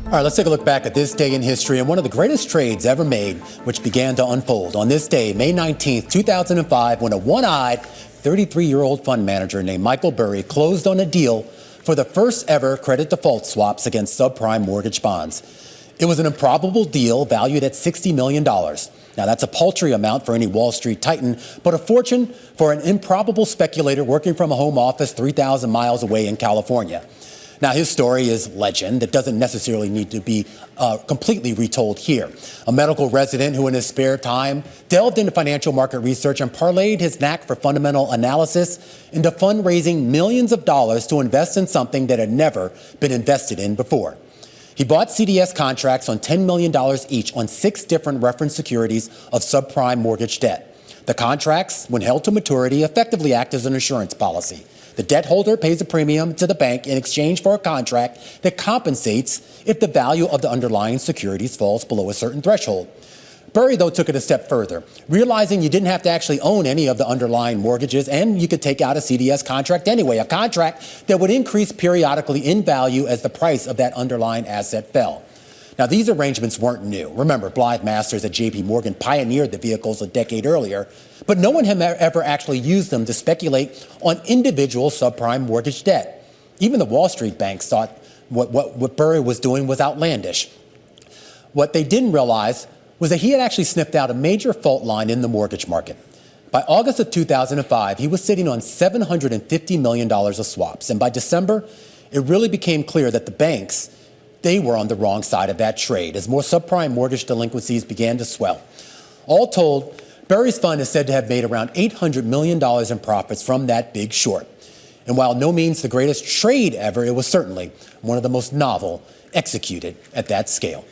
All right, let's take a look back at this day in history and one of the greatest trades ever made, which began to unfold on this day, May 19th, 2005, when a one-eyed 33-year-old fund manager named Michael Burry closed on a deal for the first ever credit default swaps against subprime mortgage bonds. It was an improbable deal valued at $60 million. Now, that's a paltry amount for any Wall Street titan, but a fortune for an improbable speculator working from a home office 3,000 miles away in California. Now, his story is legend. It doesn't necessarily need to be completely retold here. A medical resident who in his spare time delved into financial market research and parlayed his knack for fundamental analysis into fundraising millions of dollars to invest in something that had never been invested in before. He bought CDS contracts on $10 million each on 6 different reference securities of subprime mortgage debt. The contracts, when held to maturity, effectively act as an insurance policy. The debt holder pays a premium to the bank in exchange for a contract that compensates if the value of the underlying securities falls below a certain threshold. Burry, though, took it a step further, realizing you didn't have to actually own any of the underlying mortgages and you could take out a CDS contract anyway, a contract that would increase periodically in value as the price of that underlying asset fell. Now, these arrangements weren't new. Remember, Blythe Masters at J.P. Morgan pioneered the vehicles a decade earlier, but no one had ever actually used them to speculate on individual subprime mortgage debt. Even the Wall Street banks thought what Burry was doing was outlandish. What they didn't realize was that he had actually sniffed out a major fault line in the mortgage market. By August of 2005, he was sitting on $750 million of swaps. And by December, it really became clear that the banks, they were on the wrong side of that trade as more subprime mortgage delinquencies began to swell. All told, Burry's fund is said to have made around $800 million in profits from that big short. And while no means the greatest trade ever, it was certainly one of the most novel executed at that scale.